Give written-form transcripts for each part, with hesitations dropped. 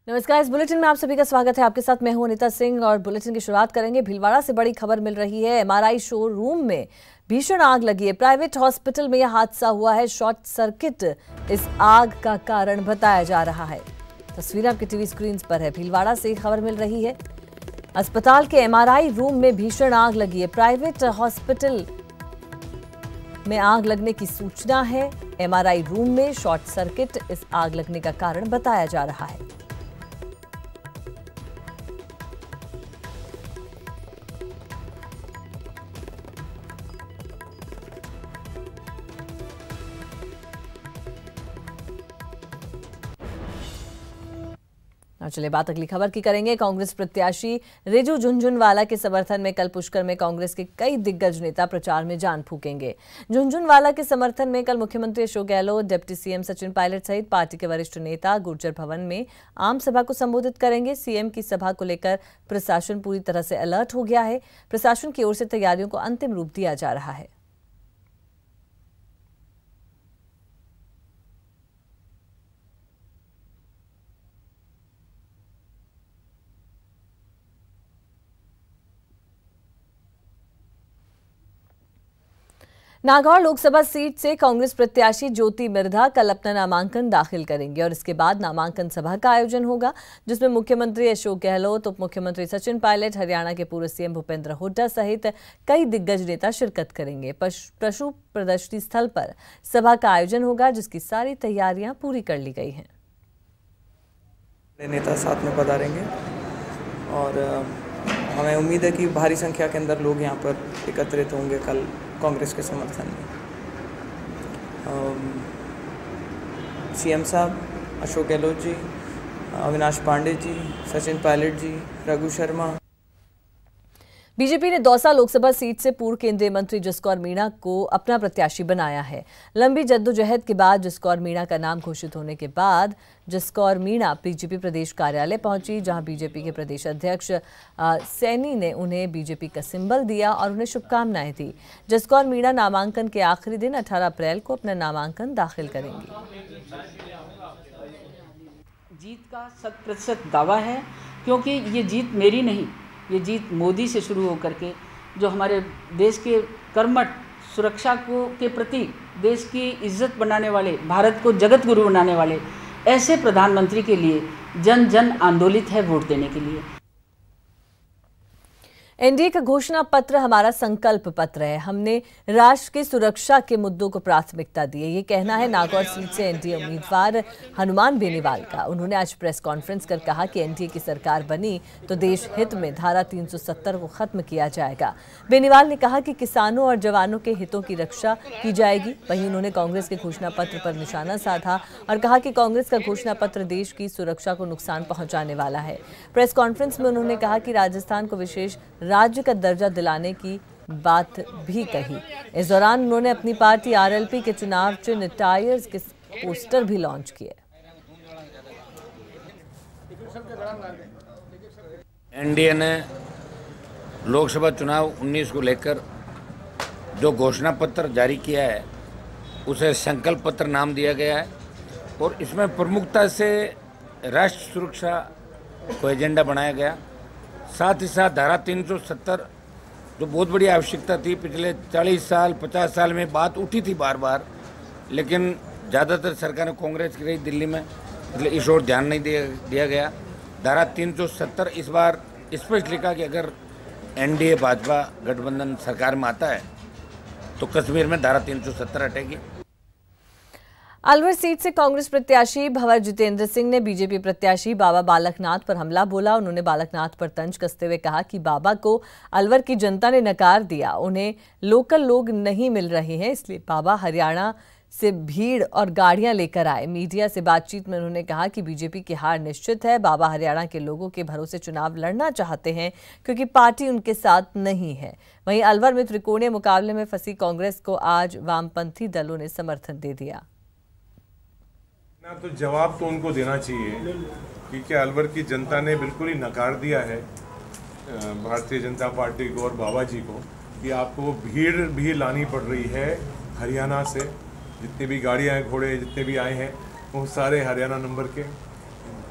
नमस्कार, इस बुलेटिन में आप सभी का स्वागत है। आपके साथ मैं हूं अनिता सिंह और बुलेटिन की शुरुआत करेंगे। भीलवाड़ा से बड़ी खबर मिल रही है। एमआरआई शोरूम में भीषण आग लगी है। प्राइवेट हॉस्पिटल में यह हादसा हुआ है। शॉर्ट सर्किट इस आग का कारण बताया जा रहा है। तस्वीर आपके टीवी स्क्रीन पर है। भीलवाड़ा से खबर मिल रही है। अस्पताल के एमआरआई रूम में भीषण आग लगी है। प्राइवेट हॉस्पिटल में आग लगने की सूचना है। एमआरआई रूम में शॉर्ट सर्किट इस आग लगने का कारण बताया जा रहा है। चलिए बात अगली खबर की करेंगे। कांग्रेस प्रत्याशी रिजू झुनझुनवाला के समर्थन में कल पुष्कर में कांग्रेस के कई दिग्गज नेता प्रचार में जान फूकेंगे। झुनझुनवाला के समर्थन में कल मुख्यमंत्री अशोक गहलोत, डिप्टी सीएम सचिन पायलट सहित पार्टी के वरिष्ठ नेता गुर्जर भवन में आम सभा को संबोधित करेंगे। सीएम की सभा को लेकर प्रशासन पूरी तरह से अलर्ट हो गया है। प्रशासन की ओर से तैयारियों को अंतिम रूप दिया जा रहा है। नागौर लोकसभा सीट से कांग्रेस प्रत्याशी ज्योति मिर्धा कल अपना नामांकन दाखिल करेंगे और इसके बाद नामांकन सभा का आयोजन होगा, जिसमें मुख्यमंत्री अशोक गहलोत, उप मुख्यमंत्री सचिन पायलट, हरियाणा के पूर्व सीएम भूपेंद्र हुड्डा सहित कई दिग्गज नेता शिरकत करेंगे। पशु प्रदर्शनी स्थल पर सभा का आयोजन होगा, जिसकी सारी तैयारियां पूरी कर ली गई हैं। नेता साथ में पधारेंगे और हमें उम्मीद है कि भारी संख्या के अंदर लोग यहाँ पर एकत्रित होंगे कल कांग्रेस के समर्थन में। सीएम साहब, अशोक गहलोत जी, अविनाश पांडे जी, सचिन पायलट जी, रघु शर्मा। बीजेपी ने दौसा लोकसभा सीट से पूर्व केंद्रीय मंत्री जसकौर मीणा को अपना प्रत्याशी बनाया है। लंबी जद्दोजहद के बाद जसकौर मीणा का नाम घोषित होने के बाद जसकौर मीणा बीजेपी प्रदेश कार्यालय पहुंची, जहां बीजेपी के प्रदेश अध्यक्ष सैनी ने उन्हें बीजेपी का सिंबल दिया और उन्हें शुभकामनाएं दी। जसकौर मीणा नामांकन के आखिरी दिन 18 अप्रैल को अपना नामांकन दाखिल करेंगी। जीत का 100% दावा है, क्योंकि ये जीत मेरी नहीं, ये जीत मोदी से शुरू होकर के जो हमारे देश के कर्मठ सुरक्षा के प्रति देश की इज्जत बनाने वाले, भारत को जगत गुरु बनाने वाले ऐसे प्रधानमंत्री के लिए जन जन आंदोलित है वोट देने के लिए। एनडीए का घोषणा पत्र हमारा संकल्प पत्र है। हमने राष्ट्र की सुरक्षा के मुद्दों को प्राथमिकता दी है, ये कहना है नागौर सीट से एनडीए उम्मीदवार हनुमान बेनीवाल का। उन्होंने आज प्रेस कॉन्फ्रेंस कर कहा कि एनडीए की सरकार बनी तो देश हित में धारा 370 को खत्म किया जाएगा। बेनीवाल ने कहा कि किसानों और जवानों के हितों की रक्षा की जाएगी। वहीं उन्होंने कांग्रेस के घोषणा पत्र पर निशाना साधा और कहा कि कांग्रेस का घोषणा पत्र देश की सुरक्षा को नुकसान पहुंचाने वाला है। प्रेस कॉन्फ्रेंस में उन्होंने कहा कि राजस्थान को विशेष राज्य का दर्जा दिलाने की बात भी कही। इस दौरान उन्होंने अपनी पार्टी आरएलपी के चुनाव चिन्ह टायर्स के पोस्टर भी लॉन्च किए। एनडीए ने लोकसभा चुनाव 19 को लेकर जो घोषणा पत्र जारी किया है उसे संकल्प पत्र नाम दिया गया है और इसमें प्रमुखता से राष्ट्र सुरक्षा को एजेंडा बनाया गया। साथ ही साथ धारा 370 जो बहुत बड़ी आवश्यकता थी, पिछले 40 साल 50 साल में बात उठी थी बार बार, लेकिन ज़्यादातर सरकारें कांग्रेस की रही दिल्ली में, इसलिए इस ओर ध्यान नहीं दिया गया। धारा 370 इस बार स्पष्ट लिखा कि अगर एनडीए भाजपा गठबंधन सरकार में आता है तो कश्मीर में धारा 370 हटेगी। अलवर सीट से कांग्रेस प्रत्याशी भंवर जितेंद्र सिंह ने बीजेपी प्रत्याशी बाबा बालकनाथ पर हमला बोला। उन्होंने बालकनाथ पर तंज कसते हुए कहा कि बाबा को अलवर की जनता ने नकार दिया, उन्हें लोकल लोग नहीं मिल रहे हैं, इसलिए बाबा हरियाणा से भीड़ और गाड़ियां लेकर आए। मीडिया से बातचीत में उन्होंने कहा कि बीजेपी की हार निश्चित है। बाबा हरियाणा के लोगों के भरोसे चुनाव लड़ना चाहते हैं क्योंकि पार्टी उनके साथ नहीं है। वहीं अलवर में त्रिकोणीय मुकाबले में फंसी कांग्रेस को आज वामपंथी दलों ने समर्थन दे दिया। तो जवाब तो उनको देना चाहिए, क्योंकि अलवर की जनता ने बिल्कुल ही नकार दिया है भारतीय जनता पार्टी को और बाबा जी को कि आपको भीड़ भी लानी पड़ रही है हरियाणा से। जितने भी गाड़ियाँ घोड़े जितने भी आए हैं वो सारे हरियाणा नंबर के,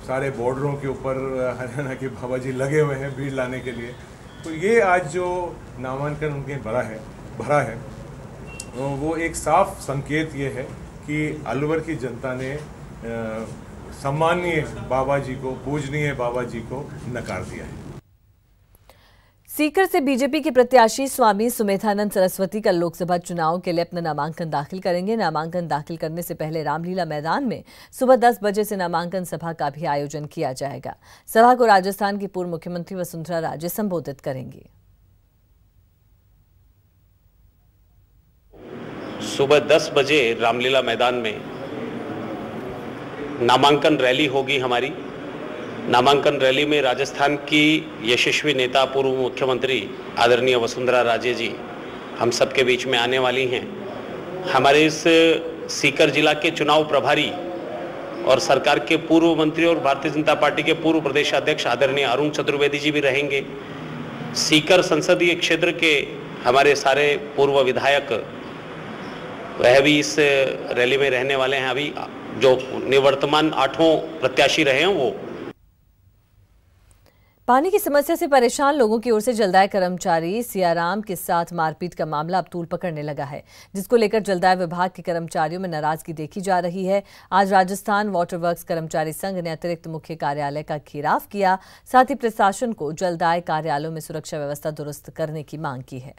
सारे बॉर्डरों के ऊपर हरियाणा के बाबा जी लगे हुए हैं भीड़ लाने के लिए। तो ये आज जो नामांकन उनके भरा है वो एक साफ संकेत ये है कि अलवर की जनता ने सम्मानीय बाबा जी को, पूजनीय बाबा जी को नकार दिया है। सीकर से बीजेपी के प्रत्याशी स्वामी सुमेधानंद सरस्वती कल लोकसभा चुनाव के लिए अपना नामांकन दाखिल करेंगे। नामांकन दाखिल करने से पहले रामलीला मैदान में सुबह 10 बजे से नामांकन सभा का भी आयोजन किया जाएगा। सभा को राजस्थान की पूर्व मुख्यमंत्री वसुंधरा राजे संबोधित करेंगी। सुबह 10 बजे रामलीला मैदान में नामांकन रैली होगी हमारी। नामांकन रैली में राजस्थान की यशस्वी नेता पूर्व मुख्यमंत्री आदरणीय वसुंधरा राजे जी हम सबके बीच में आने वाली हैं। हमारे इस सीकर जिला के चुनाव प्रभारी और सरकार के पूर्व मंत्री और भारतीय जनता पार्टी के पूर्व प्रदेश अध्यक्ष आदरणीय अरुण चतुर्वेदी जी भी रहेंगे। सीकर संसदीय क्षेत्र के हमारे सारे पूर्व विधायक वह भी इस रैली में रहने वाले हैं। अभी जो निवर्तमान 8 प्रत्याशी रहे हैं वो। पानी की समस्या से परेशान लोगों की ओर से जलदाय कर्मचारी सियाराम के साथ मारपीट का मामला अब तूल पकड़ने लगा है, जिसको लेकर जलदाय विभाग के कर्मचारियों में नाराजगी देखी जा रही है। आज राजस्थान वाटर वर्क्स कर्मचारी संघ ने अतिरिक्त मुख्य कार्यालय का घेराव किया। साथ ही प्रशासन को जलदाय कार्यालयों में सुरक्षा व्यवस्था दुरुस्त करने की मांग की है।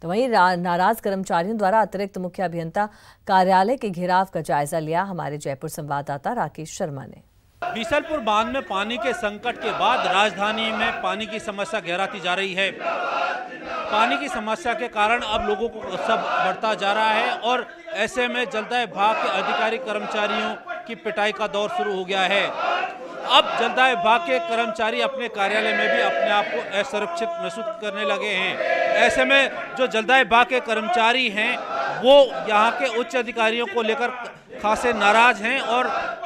तो वहीं नाराज कर्मचारियों द्वारा अतिरिक्त मुख्य अभियंता कार्यालय के घेराव का जायजा लिया हमारे जयपुर संवाददाता राकेश शर्मा ने। बीसलपुर बांध में पानी के संकट के बाद राजधानी में पानी की समस्या गहराती जा रही है। पानी की समस्या के कारण अब लोगों को सब बढ़ता जा रहा है और ऐसे में जलदाय विभाग के अधिकारी कर्मचारियों की पिटाई का दौर शुरू हो गया है। अब जलदाय विभाग के कर्मचारी अपने कार्यालय में भी अपने आप को असुरक्षित महसूस करने लगे हैं। ऐसे में जो जलदाय विभाग के कर्मचारी हैं वो यहाँ के उच्च अधिकारियों को लेकर खासे नाराज हैं और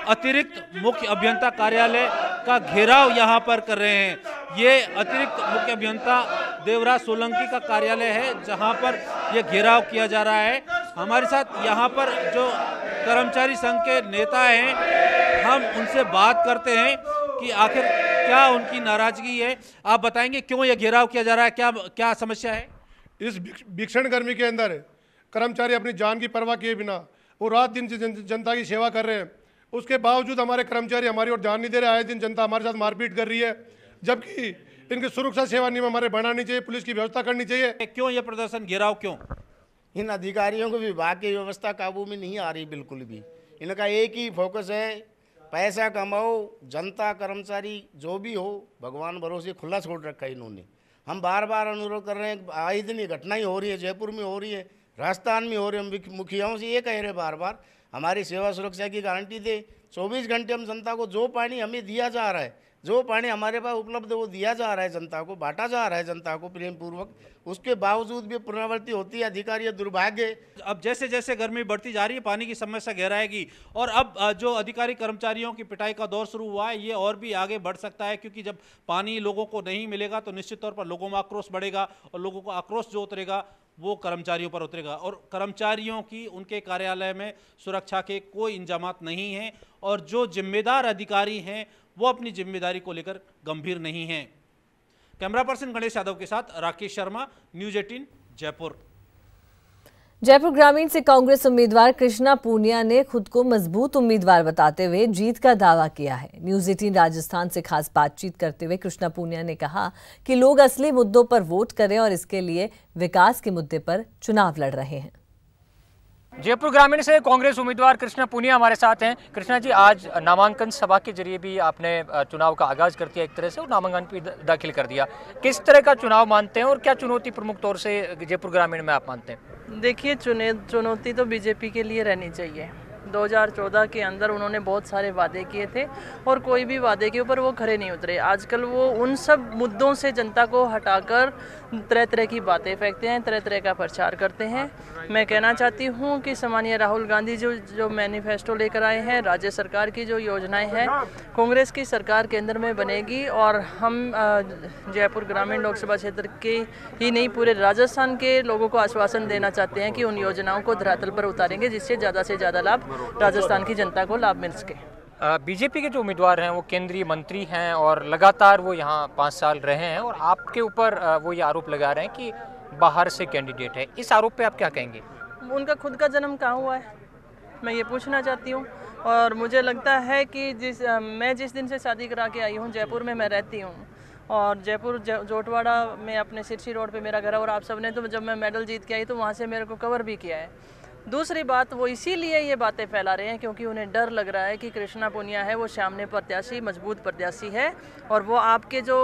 अतिरिक्त मुख्य अभियंता कार्यालय का घेराव यहाँ पर कर रहे हैं। ये अतिरिक्त मुख्य अभियंता देवराज सोलंकी का कार्यालय है जहाँ पर ये घेराव किया जा रहा है। हमारे साथ यहाँ पर जो कर्मचारी संघ के नेता हैं हम उनसे बात करते हैं कि आखिर क्या उनकी नाराजगी है। आप बताएंगे क्यों ये घेराव किया जा रहा है, क्या समस्या है? इस भीषण गर्मी के अंदर कर्मचारी अपनी जान की परवाह किए बिना वो रात दिन जनता की सेवा कर रहे हैं। उसके बावजूद हमारे कर्मचारी हमारी ओर ध्यान नहीं दे रहे। आए दिन जनता हमारे साथ मारपीट कर रही है, जबकि इनकी सुरक्षा सेवा नियम हमारे बढ़ानी चाहिए, पुलिस की व्यवस्था करनी चाहिए। क्यों ये प्रदर्शन, घेराव क्यों? इन अधिकारियों को विभाग की व्यवस्था काबू में नहीं आ रही बिल्कुल भी। इनका एक ही फोकस है, पैसा कमाओ, जनता कर्मचारी जो भी हो भगवान भरोसे खुला छोड़ रखा है इन्होंने। हम बार बार अनुरोध कर रहे हैं, आए दिन ये घटना ही हो रही है, जयपुर में हो रही है, राजस्थान में हो रही है। हम मुखियाओं से ये कह रहे हैं बार बार हमारी सेवा सुरक्षा की गारंटी दे। 24 घंटे हम जनता को जो पानी हमें दिया जा रहा है, जो पानी हमारे पास उपलब्ध है वो दिया जा रहा है, जनता को बांटा जा रहा है, जनता को प्रेम पूर्वक। उसके बावजूद भी पुनरावृत्ति होती है। अधिकारी दुर्भाग्य। अब जैसे जैसे गर्मी बढ़ती जा रही है पानी की समस्या गहराएगी और अब जो अधिकारी कर्मचारियों की पिटाई का दौर शुरू हुआ है ये और भी आगे बढ़ सकता है, क्योंकि जब पानी लोगों को नहीं मिलेगा तो निश्चित तौर पर लोगों में आक्रोश बढ़ेगा और लोगों को आक्रोश जो उतरेगा वो कर्मचारियों पर उतरेगा। और कर्मचारियों की उनके कार्यालय में सुरक्षा के कोई इंतजामात नहीं हैं और जो जिम्मेदार अधिकारी हैं वो अपनी जिम्मेदारी को लेकर गंभीर नहीं हैं। कैमरा पर्सन गणेश यादव के साथ राकेश शर्मा, न्यूज़ 18 जयपुर। जयपुर ग्रामीण से कांग्रेस उम्मीदवार कृष्णा पूनिया ने खुद को मजबूत उम्मीदवार बताते हुए जीत का दावा किया है। न्यूज़ 18 राजस्थान से खास बातचीत करते हुए कृष्णा पूनिया ने कहा कि लोग असली मुद्दों पर वोट करें और इसके लिए विकास के मुद्दे पर चुनाव लड़ रहे हैं। जयपुर ग्रामीण से कांग्रेस उम्मीदवार कृष्णा पूनिया हमारे साथ हैं। कृष्णा जी, आज नामांकन सभा के जरिए भी आपने चुनाव का आगाज कर दिया एक तरह से और नामांकन भी दाखिल कर दिया। किस तरह का चुनाव मानते हैं और क्या चुनौती प्रमुख तौर से जयपुर ग्रामीण में आप मानते हैं? देखिए, चुनौती तो बीजेपी के लिए रहनी चाहिए। 2014 के अंदर उन्होंने बहुत सारे वादे किए थे और कोई भी वादे के ऊपर वो खरे नहीं उतरे। आजकल वो उन सब मुद्दों से जनता को हटाकर तरह तरह की बातें फेंकते हैं, तरह तरह का प्रचार करते हैं। मैं कहना चाहती हूँ कि सम्मानीय राहुल गांधी जो मैनिफेस्टो लेकर आए हैं, राज्य सरकार की जो योजनाएं हैं, कांग्रेस की सरकार केंद्र में बनेगी और हम जयपुर ग्रामीण लोकसभा क्षेत्र के ही नहीं पूरे राजस्थान के लोगों को आश्वासन देना चाहते हैं कि उन योजनाओं को धरातल पर उतारेंगे जिससे ज़्यादा से ज़्यादा लाभ राजस्थान की जनता को लाभ मिल सके। बीजेपी के जो उम्मीदवार हैं वो केंद्रीय मंत्री हैं और लगातार वो यहाँ 5 साल रहे हैं और आपके ऊपर वो ये आरोप लगा रहे हैं कि बाहर से कैंडिडेट है। इस आरोप पे आप क्या कहेंगे? उनका खुद का जन्म कहाँ हुआ है, मैं ये पूछना चाहती हूँ। और मुझे लगता है कि मैं जिस दिन से शादी करा के आई हूँ, जयपुर में मैं रहती हूँ और जयपुर जोटवाड़ा में अपने सिरसी रोड पे मेरा घर है। और आप सबने तो जब मैं मेडल जीत के आई तो वहाँ से मेरे को कवर भी किया है। दूसरी बात, वो इसीलिए ये बातें फैला रहे हैं क्योंकि उन्हें डर लग रहा है कि कृष्णा पुनिया है वो सामने प्रत्याशी, मजबूत प्रत्याशी है और वो आपके जो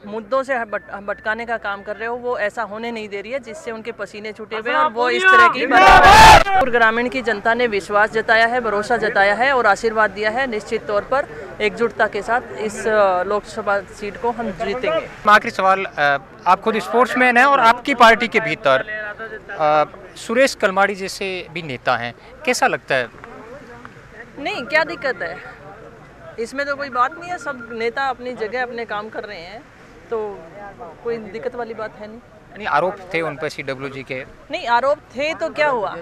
मुद्दों से भटकाने का काम कर रहे हो वो ऐसा होने नहीं दे रही है, जिससे उनके पसीने छूटे हुए हैं और वो इस तरह की जयपुर ग्रामीण की जनता ने विश्वास जताया है, भरोसा जताया है और आशीर्वाद दिया है। निश्चित तौर पर एकजुटता के साथ इस लोकसभा सीट को हम जीतेंगे। आखिरी सवाल, आप खुद स्पोर्ट्समैन हैं और आपकी पार्टी के भीतर सुरेश कलमाड़ी जैसे भी नेता हैं, कैसा लगता है? नहीं, क्या दिक्कत है इसमें? तो कोई बात नहीं है, सब नेता अपनी जगह अपने काम कर रहे हैं, तो कोई दिक्कत वाली बात है नहीं। आरोप थे उन पर CWG के? नहीं, आरोप थे तो क्या हुआ,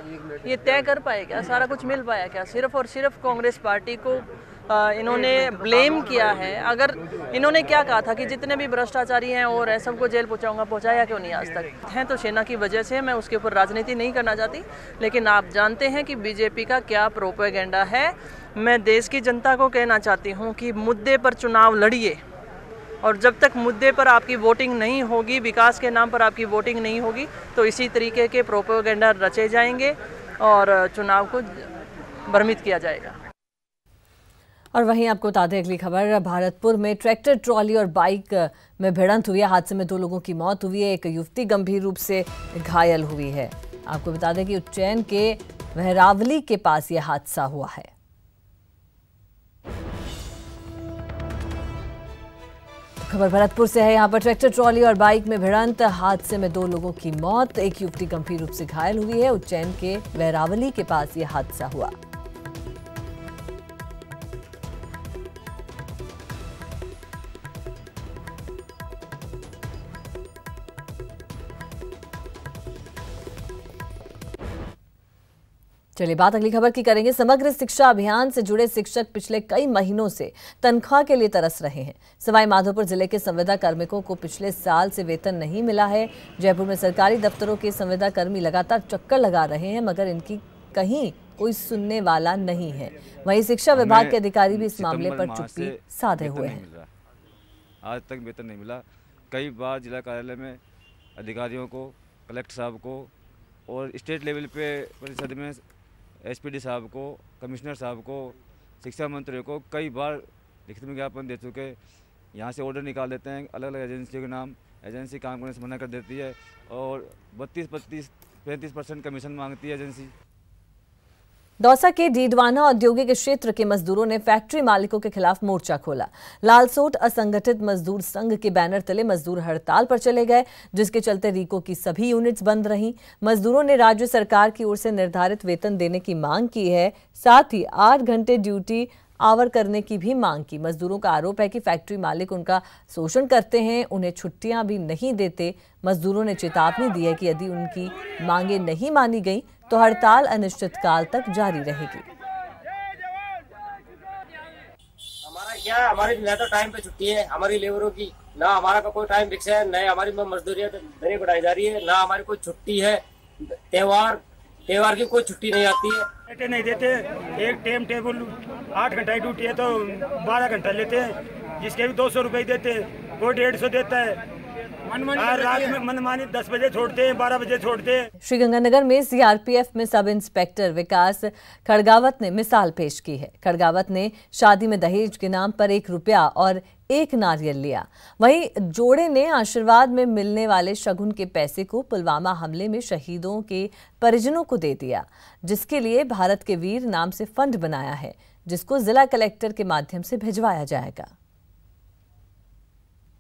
ये तय कर पाए क्या? सारा कुछ मिल पाया क्या? सिर्फ और सिर्फ कांग्रेस पार्टी को इन्होंने ब्लेम किया है। अगर इन्होंने क्या कहा था कि जितने भी भ्रष्टाचारी हैं और है सबको जेल पहुंचाऊंगा, पहुंचाया क्यों नहीं आज तक? हैं तो सेना की वजह से, मैं उसके ऊपर राजनीति नहीं करना चाहती, लेकिन आप जानते हैं कि बीजेपी का क्या प्रोपेगेंडा है। मैं देश की जनता को कहना चाहती हूँ कि मुद्दे पर चुनाव लड़िए और जब तक मुद्दे पर आपकी वोटिंग नहीं होगी, विकास के नाम पर आपकी वोटिंग नहीं होगी, तो इसी तरीके के प्रोपेगेंडा रचे जाएंगे और चुनाव को भ्रमित किया जाएगा। और वहीं आपको बता दें अगली खबर, भारतपुर में ट्रैक्टर ट्रॉली और बाइक में भिड़ंत हुई है। हादसे में 2 लोगों की मौत हुई है, एक युवती गंभीर रूप से घायल हुई है। आपको बता दें कि उज्जैन के वहरावली के पास यह हादसा हुआ है। खबर भरतपुर से है। यहाँ पर ट्रैक्टर ट्रॉली और बाइक में भिड़ंत, हादसे में 2 लोगों की मौत, एक युवती गंभीर रूप से घायल हुई है। उज्जैन के वहरावली के पास यह हादसा हुआ। चलिए बात अगली खबर की करेंगे। समग्र शिक्षा अभियान से जुड़े शिक्षक पिछले कई महीनों से तनख्वाह के लिए तरस रहे हैं। सवाई माधोपुर जिले के संविदा कार्मिकों को पिछले साल से वेतन नहीं मिला है। जयपुर में सरकारी दफ्तरों के संविदा कर्मी लगातार चक्कर लगा रहे हैं, मगर इनकी कहीं कोई सुनने वाला नहीं है। वहीं शिक्षा विभाग के अधिकारी भी इस मामले पर चुप्पी साधे हुए हैं। आज तक वेतन नहीं मिला। कई बार जिला कार्यालय में अधिकारियों को, कलेक्टर साहब को और स्टेट लेवल पे परिषद में SPD साहब को, कमिश्नर साहब को, शिक्षा मंत्री को कई बार लिखित में ज्ञापन दे चुके। यहाँ से ऑर्डर निकाल देते हैं अलग अलग एजेंसियों के नाम, एजेंसी काम करने से मना कर देती है और 32-35% कमीशन मांगती है एजेंसी। दौसा के डीडवाना औद्योगिक क्षेत्र के मजदूरों ने फैक्ट्री मालिकों के खिलाफ मोर्चा खोला। लालसोट असंगठित मजदूर संघ के बैनर तले मजदूर हड़ताल पर चले गए, जिसके चलते रीको की सभी यूनिट्स बंद रहीं। मजदूरों ने राज्य सरकार की ओर से निर्धारित वेतन देने की मांग की है, साथ ही 8 घंटे ड्यूटी आवर करने की भी मांग की। मजदूरों का आरोप है कि फैक्ट्री मालिक उनका शोषण करते हैं, उन्हें छुट्टियां भी नहीं देते। मजदूरों ने चेतावनी दी है कि यदि उनकी मांगें नहीं मानी गई तो हड़ताल अनिश्चित काल तक जारी रहेगी। हमारी न तो टाइम पे छुट्टी है हमारी लेबरों की, ना हमारा का कोई टाइम फिक्स है, न हमारी मजदूरी दरें बढ़ाई जा रही है, ना हमारी कोई छुट्टी है। त्योहार की कोई छुट्टी नहीं आती है। नहीं देते, एक टाइम टेबल 8 घंटा ड्यूटी है तो 12 घंटा लेते हैं, जिसके भी 200 रुपये देते हैं, कोई 150 देता है। रात में मनमानी 10 बजे छोड़ते हैं, 12 बजे छोड़ते हैं। श्रीगंगानगर में CRPF में सब इंस्पेक्टर विकास खड़गावत ने मिसाल पेश की है। खड़गावत ने शादी में दहेज के नाम पर 1 रुपया और 1 नारियल लिया। वहीं जोड़े ने आशीर्वाद में मिलने वाले शगुन के पैसे को पुलवामा हमले में शहीदों के परिजनों को दे दिया, जिसके लिए भारत के वीर नाम से फंड बनाया है, जिसको जिला कलेक्टर के माध्यम से भिजवाया जाएगा।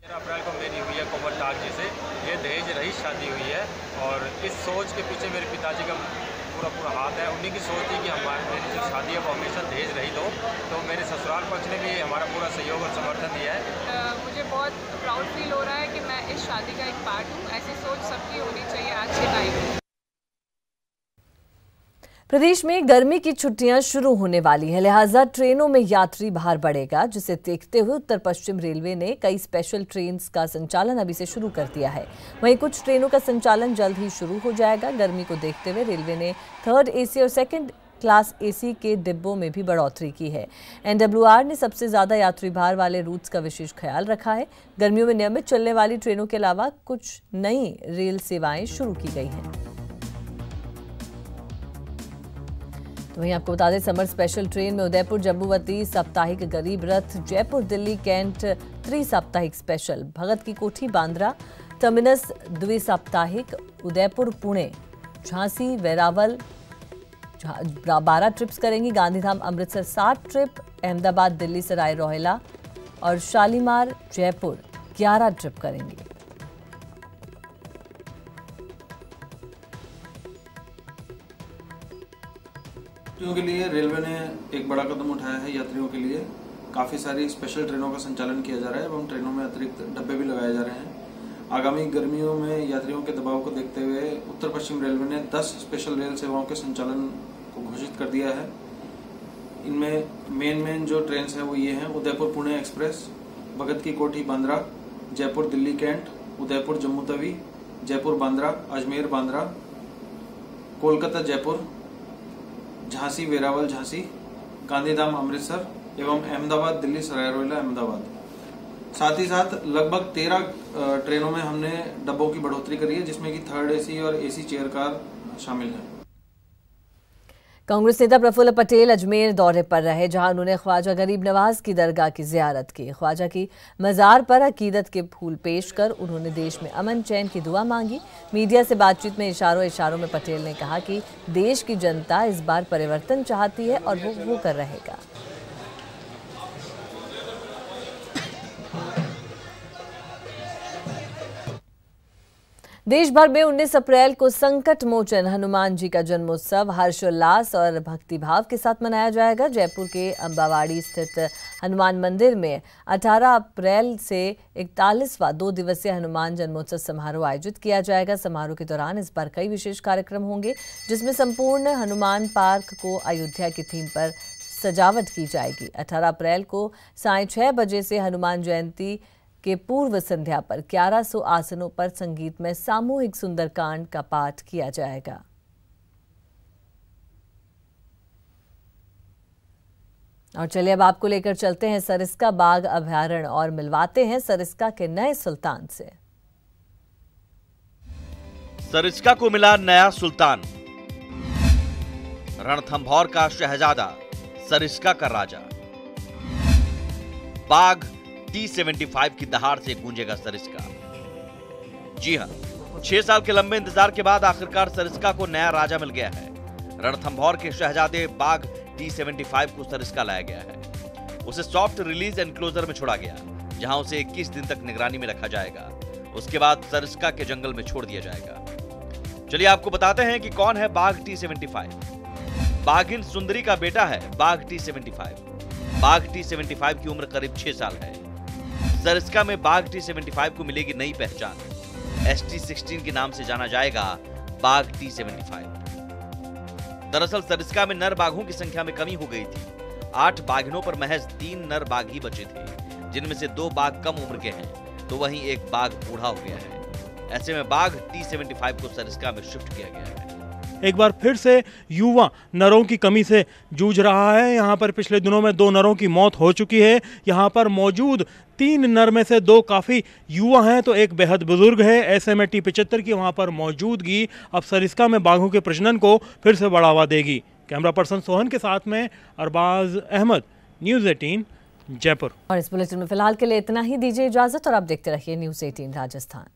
अप्रैल को मेरी हुई है कोमल ताज जी से, ये दहेज रही शादी हुई है और इस सोच के पीछे मेरे पिताजी का पूरा हाथ है। उन्हीं की सोच थी कि मेरी जो शादी है वो हमेशा दहेज रही हो, तो मेरे ससुराल पक्ष ने भी हमारा पूरा सहयोग और समर्थन दिया है। मुझे बहुत प्राउड फील हो रहा है कि मैं इस शादी का एक पार्ट हूँ। ऐसी सोच सबकी होनी चाहिए आज के टाइम में। प्रदेश में गर्मी की छुट्टियां शुरू होने वाली है, लिहाजा ट्रेनों में यात्री भार बढ़ेगा, जिसे देखते हुए उत्तर पश्चिम रेलवे ने कई स्पेशल ट्रेन का संचालन अभी से शुरू कर दिया है। वहीं कुछ ट्रेनों का संचालन जल्द ही शुरू हो जाएगा। गर्मी को देखते हुए रेलवे ने 3rd AC और 2nd क्लास AC के डिब्बों में भी बढ़ोतरी की है। NWR ने सबसे ज्यादा यात्री भार वाले रूट्स का विशेष ख्याल रखा है। गर्मियों में नियमित चलने वाली ट्रेनों के अलावा कुछ नई रेल सेवाएं शुरू की गई हैं। तो वहीं आपको बता दें, समर स्पेशल ट्रेन में उदयपुर जम्मूवती साप्ताहिक गरीब रथ, जयपुर दिल्ली कैंट त्रिसाप्ताहिक स्पेशल, भगत की कोठी बांद्रा टर्मिनस द्विसाप्ताहिक, उदयपुर पुणे, झांसी वेरावल 12 ट्रिप्स करेंगी, गांधीधाम अमृतसर 7 ट्रिप, अहमदाबाद दिल्ली सराय रोहिला और शालीमार जयपुर 11 ट्रिप करेंगी। यात्रियों के लिए रेलवे ने एक बड़ा कदम उठाया है। यात्रियों के लिए काफ़ी सारी स्पेशल ट्रेनों का संचालन किया जा रहा है एवं ट्रेनों में अतिरिक्त डब्बे भी लगाए जा रहे हैं। आगामी गर्मियों में यात्रियों के दबाव को देखते हुए उत्तर पश्चिम रेलवे ने 10 स्पेशल रेल सेवाओं के संचालन को घोषित कर दिया है। इनमें मेन जो ट्रेन है वो ये हैं: उदयपुर पुणे एक्सप्रेस, भगत की कोठी बांद्रा, जयपुर दिल्ली कैंट, उदयपुर जम्मू तवी, जयपुर बांद्रा, अजमेर बांद्रा, कोलकाता जयपुर, झांसी वेरावल झांसी, गांधीधाम अमृतसर एवं अहमदाबाद दिल्ली सराय रोहिला अहमदाबाद। साथ ही साथ लगभग 13 ट्रेनों में हमने डब्बों की बढ़ोतरी करी है, जिसमें कि 3rd AC और AC चेयर कार शामिल है। कांग्रेस नेता प्रफुल्ल पटेल अजमेर दौरे पर रहे, जहां उन्होंने ख्वाजा गरीब नवाज की दरगाह की जियारत की। ख्वाजा की मज़ार पर अकीदत के फूल पेश कर उन्होंने देश में अमन चैन की दुआ मांगी। मीडिया से बातचीत में इशारों में पटेल ने कहा कि देश की जनता इस बार परिवर्तन चाहती है और वो कर रहेगा। देश भर में 19 अप्रैल को संकट मोचन हनुमान जी का जन्मोत्सव हर्षोल्लास और भक्तिभाव के साथ मनाया जाएगा। जयपुर के अंबावाड़ी स्थित हनुमान मंदिर में 18 अप्रैल से 41वां 2 दिवसीय हनुमान जन्मोत्सव समारोह आयोजित किया जाएगा। समारोह के दौरान इस बार कई विशेष कार्यक्रम होंगे, जिसमें संपूर्ण हनुमान पार्क को अयोध्या की थीम पर सजावट की जाएगी। 18 अप्रैल को सायं 6 बजे से हनुमान जयंती के पूर्व संध्या पर 1100 आसनों पर संगीत में सामूहिक सुंदरकांड का पाठ किया जाएगा। और चलिए अब आपको लेकर चलते हैं सरिस्का बाघ अभयारण्य और मिलवाते हैं सरिस्का के नए सुल्तान से। सरिस्का को मिला नया सुल्तान, रणथंभौर का शहजादा, सरिस्का का राजा। बाघ T-75 की दहाड़ से गूंजेगा सरिस्का। जी हां, 6 साल के लंबे इंतजार के बाद आखिरकार सरिस्का को नया राजा मिल गया है। रणथंभौर के शहजादे बाघ T-75 को सरिस्का लाया गया है। उसे सॉफ्ट रिलीज एनक्लोजर में छोड़ा गया, जहां उसे 21 दिन तक निगरानी में रखा जाएगा। उसके बाद सरिस्का के जंगल में छोड़ दिया जाएगा। चलिए आपको बताते हैं कि कौन है बाघ T-75। बाघिन सुंदरी का बेटा है बाघ T-75। बाघ T-75 की उम्र करीब 6 साल है। सरिस्का में बाघ T-75 को मिलेगी नई पहचान। ST-16 के नाम से जाना जाएगा बाघ T-75। दरअसल सरिस्का में नर बाघों की संख्या में कमी हो गई थी। 8 बाघिनों पर महज 3 नर बाघ ही बचे थे, जिनमें से 2 बाघ कम उम्र के हैं, तो वहीं एक बाघ बूढ़ा हो गया है। ऐसे में बाघ T-75 को सरिस्का में शिफ्ट किया गया है। एक बार फिर से युवा नरों की कमी से जूझ रहा है। यहाँ पर पिछले दिनों में 2 नरों की मौत हो चुकी है। यहाँ पर मौजूद 3 नर में से 2 काफ़ी युवा हैं, तो एक बेहद बुजुर्ग है। ऐसे में T-75 की वहाँ पर मौजूदगी अब सरिस्का में बाघों के प्रजनन को फिर से बढ़ावा देगी। कैमरा पर्सन सोहन के साथ में अरबाज अहमद, न्यूज़ 18 जयपुर। और इस बुलेटिन में फिलहाल के लिए इतना ही। दीजिए इजाजत और आप देखते रहिए न्यूज़ 18 राजस्थान।